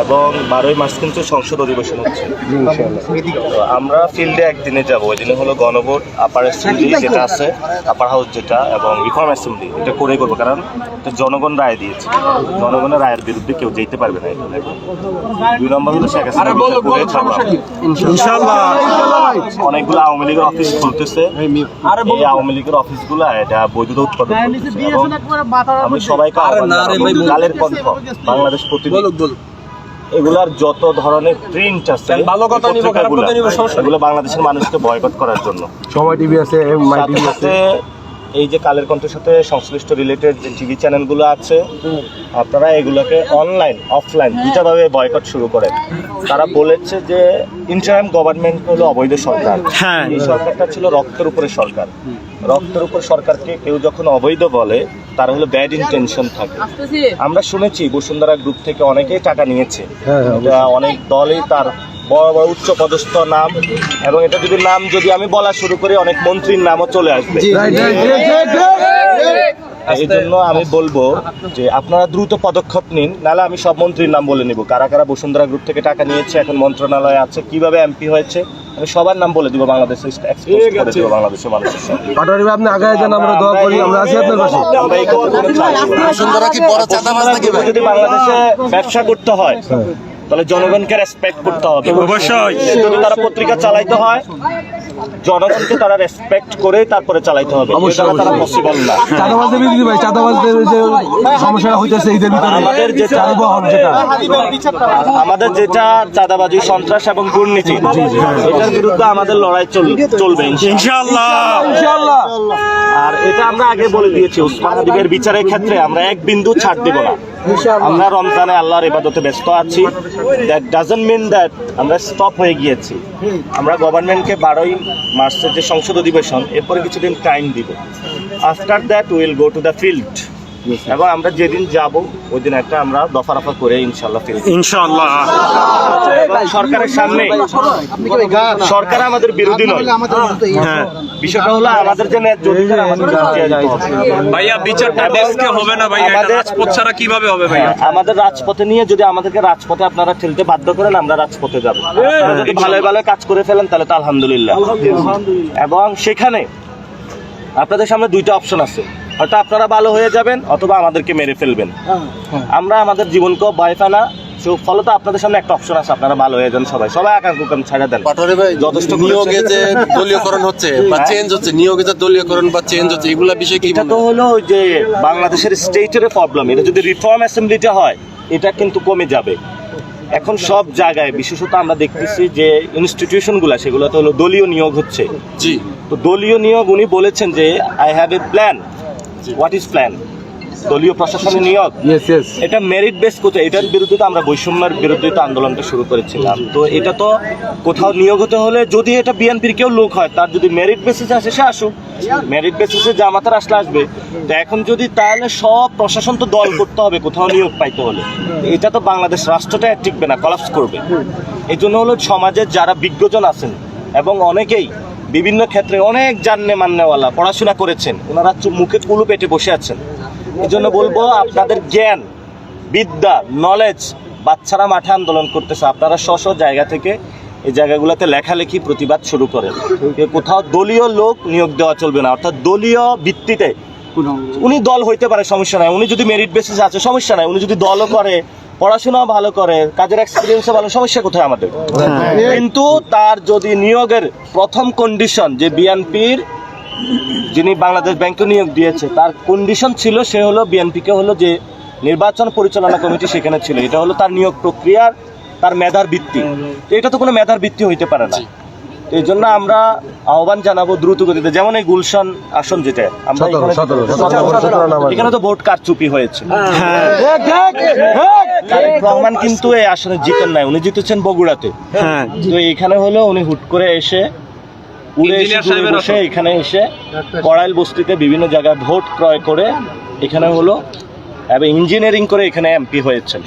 এবং 12ই মার্চ কিন্তু সংসদ অধিবেশন হচ্ছে। তো আমরা ফিল্ডে একদিনে যাব, ওই দিনে হলো গণভোট, আপার অ্যাসেম্বলি যেটা আছে, আপার হাউস যেটা, এবং রিফর্ম অ্যাসেম্বলি, এটা করেই করবো, কারণ জনগণ রায় দিয়েছে, জনগণের রায়ের বিরুদ্ধে কেউ যেতে পারবে না এখানে। 2 নম্বর হলো শেখ হাসিনা ইনশাআল্লাহ। অনেকগুলো আওয়ামী লীগের অফিস খুলতেছে, এই আওয়ামী লীগের অফিসগুলো এটা বৈধতা উৎপাদন করতেছে, এবং আমি সবাইকে কালের কণ্ঠ, বাংলাদেশ প্রতিদিন, এগুলার যত ধরনের প্রিন্ট আছে এগুলো বাংলাদেশের মানুষকে বয়কট করার জন্য। সময় টিভি আছে, সাথে এই যে কালের কণ্ঠের সাথে সংশ্লিষ্ট রিলেটেড যে টিভি চ্যানেলগুলো আছে, আপনারা এগুলোকে অনলাইন অফলাইন দুটাভাবে বয়কট শুরু করেন। তারা বলেছে যে ইন্টারিম গভর্নমেন্ট হলো অবৈধ সরকার, এই সরকারটা ছিল রক্তের উপরে সরকার। রক্তের উপর সরকারকে কেউ যখন অবৈধ বলে, তার হলো ব্যাড ইন্টেনশন থাকে। আমরা শুনেছি বসুন্ধরা গ্রুপ থেকে অনেকেই টাকা নিয়েছে, অনেক দলই তার বড় বড় উচ্চ পদস্থ নাম, এবং এটা যদি নাম যদি আমি বলা শুরু করি অনেক মন্ত্রীর নামও চলে আসবে। এই জন্য আমি বলবো যে আপনারা দ্রুত পদক্ষেপ নিন, নাহলে আমি সব মন্ত্রীর নাম বলে নিব, কারা কারা বসুন্ধরা গ্রুপ থেকে টাকা নিয়েছে, এখন মন্ত্রণালয়ে আছে, কিভাবে এমপি হয়েছে, আমি সবার নাম বলে দিব, বাংলাদেশের বাংলাদেশের মানুষের সাথে। আপনি আগায় যান, আমরা দোয়া করি, আমরা আছি আপনার পাশে। আমরা এই কথা বলে চাই, যদি বাংলাদেশে ব্যবসা করতে হয় তাহলে জনগণকে রেসপেক্ট করতে হবে। অবশ্যই যদি তারা পত্রিকা চালাইতে হয়, জনগণকে তারা রেসপেক্ট করে তারপরে চালাইতে হবে, তারা পসিবল না। চাঁদাবাজদের বিরুদ্ধে ভাই, চাঁদাবাজদের যে সমস্যাটা হইতেছে এদের ভিতরে, আমাদের যেটা চাঁদাবাজি, সন্ত্রাস এবং দুর্নীতি, এটার বিরুদ্ধে আমাদের লড়াই চলবে ইনশাআল্লাহ। আর এটা আমরা আগে বলে দিয়েছি, ওসমান হাদিবের বিচারের ক্ষেত্রে আমরা এক বিন্দু ছাড় দেব না। আমরা রমজানে আল্লাহর ইবাদতে ব্যস্ত আছি, দ্যাট ডাজন্ট মিন দ্যাট আমরা স্টপ হয়ে গিয়েছি। আমরা গভর্নমেন্টকে 12ই মার্চের যে সংসদ অধিবেশন, এরপরে কিছুদিন টাইম দিব। After that will go to the field, এবং আমরা যেদিন যাব ওই দিন একটা আমরা দফা রফা করে ইনশাআল্লাহ ফিল্ড ইনশাআল্লাহ। সরকারের সামনে, সরকার আমাদের বিরোধী নয়, হ্যাঁ, বিষয়টা হলো আমাদের যে ন্যায্য অধিকার আমাদের ভাইয়া বিচারটা দেশকে হবে না ভাইয়া, এটা রাজপথ ছাড়া কিভাবে হবে ভাইয়া? আমাদের রাজপথে নিয়ে যদি আমাদেরকে রাজপথে আপনারা ঠেলতে বাধ্য করেন, আমরা রাজপথে যাব। যদি ভালো ভালো কাজ করে ফেলেন তাহলে তো আলহামদুলিল্লাহ। এবং সেখানে আপনাদের সামনে 2টা অপশন আছে, হয়তো আপনারা ভালো হয়ে যাবেন অথবা আমাদেরকে মেরে ফেলবেন। আমরা আমাদের জীবনকেও ভয় পাই না, ফলত আপনাদের সামনে একটা অপশন আছে, আপনারা ভালো হয়ে যান, সবাই আকাঙ্ক্ষা ছাড়া দেন। যথেষ্ট নিয়োগে যে দলীয়করণ হচ্ছে বা চেঞ্জ হচ্ছে, নিয়োগে যে দলীয়করণ বা চেঞ্জ হচ্ছে, এগুলা বিষয় কি? এটা তো হলো যে বাংলাদেশের স্টেটের প্রবলেম। এটা যদি রিফর্ম অ্যাসেম্বলিটা হয়, এটা কিন্তু কমে যাবে। এখন সব জায়গায় বিশেষত আমরা দেখতেছি যে ইনস্টিটিউশনগুলো, সেগুলো তো হলো দলীয় নিয়োগ হচ্ছে। জি, তো দলীয় নিয়োগ, উনি বলেছেন যে I have a plan. What is plan? দলীয় প্রশাসনের নিয়োগ, এটা মেরিট বেস কোথায়? এটার বিরুদ্ধে তো আমরা বৈষম্যের বিরুদ্ধে তো আন্দোলনটা শুরু করেছিলাম। তো এটা তো কোথাও নিয়োগ হতে হলে, যদি এটা বিএনপির কেউ লোক হয়, তার যদি মেরিট বেসিসে আসে সে আসুক, মেরিট বেসিসে জামাতার আসলে আসবে। তো এখন যদি তাহলে সব প্রশাসন তো দল করতে হবে কোথাও নিয়োগ পাইতে হলে, এটা তো বাংলাদেশ রাষ্ট্রটা টিকবে না, কলাপস করবে। এই জন্য হলো সমাজের যারা বিজ্ঞজন আছেন এবং অনেকেই বিভিন্ন ক্ষেত্রে অনেক জাননে মান্যওয়ালা পড়াশোনা করেছেন, ওনারা মুখে কুলু পেটে বসে আছেন। এই জন্য বলবো, আপনাদের জ্ঞান, বিদ্যা, নলেজ, বাচ্চারা মাঠে আন্দোলন করতেছে, আপনারা স্ব জায়গা থেকে এই জায়গাগুলোতে লেখালেখি প্রতিবাদ শুরু করেন। কোথাও দলীয় লোক নিয়োগ দেওয়া চলবে না, অর্থাৎ দলীয় ভিত্তিতে। উনি দল হইতে পারে, সমস্যা নাই, উনি যদি মেরিট বেসিস আছে সমস্যা নাই, উনি যদি দলও করে, পড়াশোনাও ভালো করে, কাজের এক্সপিরিয়েন্সও ভালো, সমস্যা কোথায় আমাদের? কিন্তু তার যদি নিয়োগের প্রথম কন্ডিশন, যে বিএনপির যিনি বাংলাদেশ ব্যাংকে নিয়োগ দিয়েছে, তার কন্ডিশন ছিল সে হলো বিএনপিকে হলো যে নির্বাচন পরিচালনা কমিটি সেখানে ছিল, এটা হলো তার নিয়োগ প্রক্রিয়ার, তার মেধার ভিত্তি। এটা তো কোনো মেধার ভিত্তি হইতে পারে না। এই জন্য আমরা আহ্বান জানাবো দ্রুত গতিতে, যেমন এই গুলশান আসন যেটা আমরা এখানে তো ভোট কারচুপি হয়েছে। রহমান কিন্তু এই আসনে জিতেন নাই, উনি জিতেছেন বগুড়াতে। তো এখানে হলো উনি হুট করে এসে এখানে এসে কড়াইল বস্তিতে বিভিন্ন জায়গায় ভোট ক্রয় করে এখানে হলো এবং ইঞ্জিনিয়ারিং করে এখানে এমপি হয়েছেন।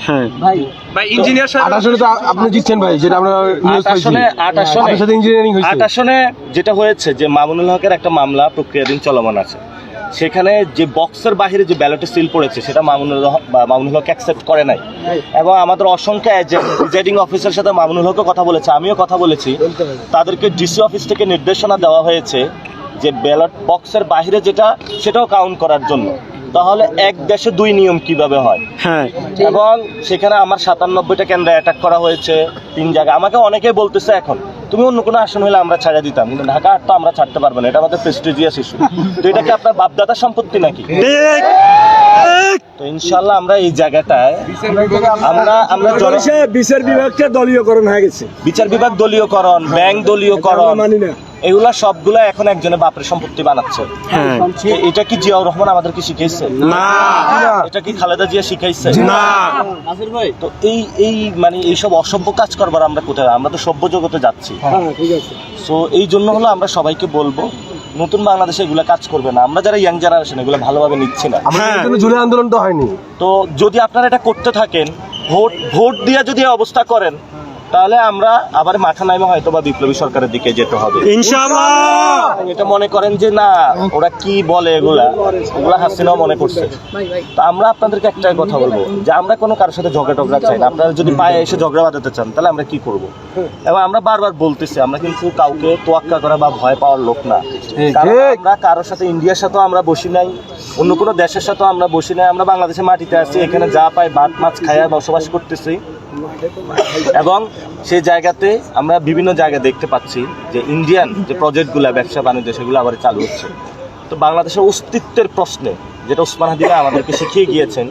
আট আসনে যেটা হয়েছে যে মামুনুল হকের একটা মামলা প্রক্রিয়াধীন চলমান আছে, সেখানে যে বক্সের বাইরে যে ব্যালটে সিল পড়েছে সেটা মামুনুল হক অ্যাকসেপ্ট করে নাই, এবং আমাদের অসংখ্য প্রিজাইডিং অফিসারের সাথে মামুনুল হকও কথা বলেছে, আমিও কথা বলেছি। তাদেরকে ডিসি অফিস থেকে নির্দেশনা দেওয়া হয়েছে যে ব্যালট বক্সের বাইরে যেটা সেটাও কাউন্ট করার জন্য। তাহলে এক দেশে দুই নিয়ম কিভাবে হয়? হ্যাঁ, এবং সেখানে আমার 97টা কেন্দ্রে অ্যাটাক করা হয়েছে 3 জায়গায়। আমাকে অনেকেই বলতেছে এখন তুমি অন্য কোনো আসন হলে আমরা ছাড়া দিতাম, কিন্তু ঢাকা তো আমরা ছাড়তে পারবো না, এটা আমাদের প্রেস্টিজিয়াস ইস্যু। তো এটা কি আপনার বাপদাদার সম্পত্তি নাকি? তো ইনশাল্লাহ আমরা এই জায়গাটায় আমরা বিচার বিভাগটা দলীয়করণ হয়ে গেছে, বিচার বিভাগ দলীয়করণ, ব্যাংক দলীয়করণ, মানি না। এগুলা সবগুলা এখন একজনের বাপের সম্পত্তি বানাচ্ছে। এটা কি জিয়াউর রহমান আমাদেরকে শিখাইছে? না। এটা কি খালেদা জিয়া শিখাইছে? না। তো এই মানে এইসব অসভ্য কাজ করবার আমরা কোথায়? আমরা তো সভ্য জগতে যাচ্ছি। সো এই জন্য হলো আমরা সবাইকে বলবো নতুন বাংলাদেশে এগুলা কাজ করবে না। আমরা যারা ইয়াং জেনারেশন এগুলো ভালোভাবে নিচ্ছি না। জুলাই আন্দোলন তো হয়নি। তো যদি আপনারা এটা করতে থাকেন, ভোট দিয়ে যদি এই অবস্থা করেন, তাহলে আমরা আবার মাঠা নামে হয়তো বা বিপ্লবী সরকারের দিকে যেতে হবে ইনশাআল্লাহ। এটা মনে করেন যে না ওরা কি বলে এগুলা হাসিনাও মনে করছে। তো আমরা আপনাদেরকে একটাই কথা বলবো যে আমরা কোনো কারোর সাথে ঝগড়া চাই না। আপনারা যদি পায়ে এসে ঝগড়া বাঁধাতে চান তাহলে আমরা কি করব? এবং আমরা বারবার বলতেছি আমরা কিন্তু কাউকে তোয়াক্কা করা বা ভয় পাওয়ার লোক না। কারণ আমরা কারোর সাথে ইন্ডিয়ার সাথেও আমরা বসি নাই, অন্য কোনো দেশের সাথেও আমরা বসি নাই। আমরা বাংলাদেশের মাটিতে আছি, এখানে যা পাই ভাত মাছ খাইয়া বসবাস করতেছি। এবং সেই জায়গাতে আমরা বিভিন্ন জায়গায় দেখতে পাচ্ছি যে ইন্ডিয়ান যে প্রজেক্টগুলো ব্যবসা বাণিজ্য সেগুলো আবার চালু হচ্ছে। তো বাংলাদেশের অস্তিত্বের প্রশ্নে যেটা ওসমান হাদি আমাদেরকে শিখিয়ে গিয়েছেন,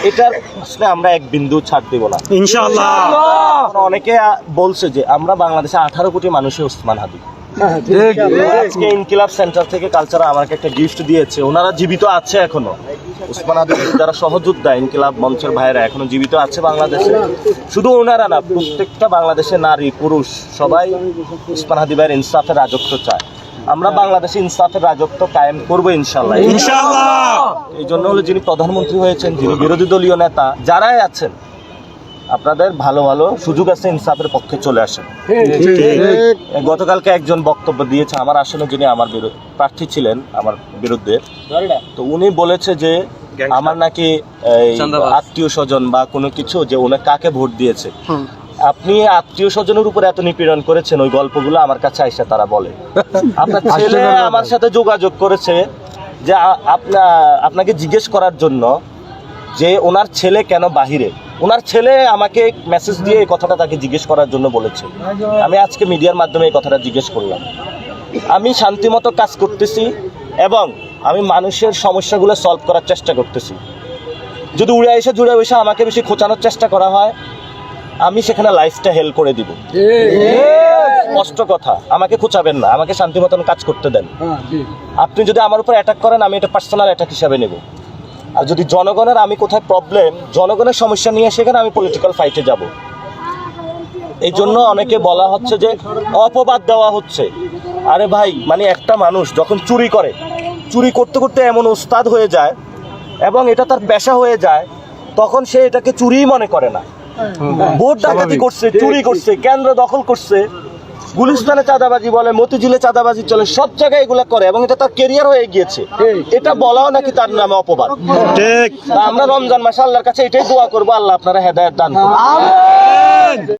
এটার প্রশ্নে আমরা এক বিন্দু ছাড় দেব না ইনশাআল্লাহ। অনেকে বলছে যে আমরা বাংলাদেশে 18 কোটি মানুষই ওসমান হাদি। আজকে ইনকিলাব সেন্টার থেকে কালচার আমাকে একটা গিফট দিয়েছে, ওনারা জীবিত আছে এখনো। ওসমান হাদির যারা সহযোদ্ধা ইনকিলাব মঞ্চের ভাইরা এখনো জীবিত আছে বাংলাদেশে। শুধু ওনারা না, প্রত্যেকটা বাংলাদেশে নারী পুরুষ সবাই ওসমান হাদি ভাইয়ের ইনসাফের রাজত্ব চায়। আমরা বাংলাদেশে ইনসাফের রাজত্ব কায়েম করবো ইনশাআল্লাহ। এই জন্য হলো যিনি প্রধানমন্ত্রী হয়েছেন, যিনি বিরোধী দলীয় নেতা, যারাই আছেন আপনাদের ভালো ভালো সুযোগ আছে ইনসাফের পক্ষে চলে আসেন। গতকালকে একজন বক্তব্য দিয়েছে আমার আসলে, যিনি আমার প্রার্থী ছিলেন আমার বিরুদ্ধে। তো উনি বলেছে যে আমার নাকি আত্মীয় স্বজন বা কোনো কিছু, যে উনি কাকে ভোট দিয়েছে। আপনি আত্মীয় স্বজনের উপর এত নিপীড়ন করেছেন, ওই গল্পগুলো আমার কাছে আইসা তারা বলে। আপনার ছেলে আমার সাথে যোগাযোগ করেছে যে আপনাকে জিজ্ঞেস করার জন্য যে ওনার ছেলে কেন বাহিরে। ওনার ছেলে আমাকে মেসেজ দিয়ে এই কথাটা তাকে জিজ্ঞেস করার জন্য বলেছে। আমি আজকে মিডিয়ার মাধ্যমে এই কথাটা জিজ্ঞেস করলাম। আমি শান্তিমতো কাজ করতেছি এবং আমি মানুষের সমস্যাগুলো সলভ করার চেষ্টা করতেছি। যদি উড়ে এসে জুড়ে বসে আমাকে বেশি খোঁচানোর চেষ্টা করা হয়, আমি সেখানে লাইফটা হেল্প করে দিব। স্পষ্ট কথা, আমাকে খোঁচাবেন না, আমাকে শান্তি মতন কাজ করতে দেন। আপনি যদি আমার উপর অ্যাটাক করেন, আমি এটা পার্সোনাল অ্যাটাক হিসাবে নেব। আর যদি জনগণের আমি কোথায় প্রবলেম, জনগণের সমস্যা নিয়ে সেখানে আমি পলিটিক্যাল ফাইটে যাব। এই জন্য অনেকে বলা হচ্ছে যে অপবাদ দেওয়া হচ্ছে। আরে ভাই, মানে একটা মানুষ যখন চুরি করে, চুরি করতে করতে এমন উস্তাদ হয়ে যায় এবং এটা তার পেশা হয়ে যায়, তখন সে এটাকে চুরিই মনে করে না। ভোট ডাকাতি করছে, চুরি করছে, কেন্দ্র দখল করছে, গুলিস্তানে চাঁদাবাজি বলে, মতিঝিলে চাঁদাবাজি চলে, সব জায়গায় এগুলা করে এবং এটা তার কেরিয়ার হয়ে গিয়েছে। এটা বলাও নাকি তার নামে অপবাদ। ঠিক। আমরা রমজান মাসে আল্লাহর কাছে এটাই দোয়া করবো, আল্লাহ আপনারা হেদায়েত দান করুন।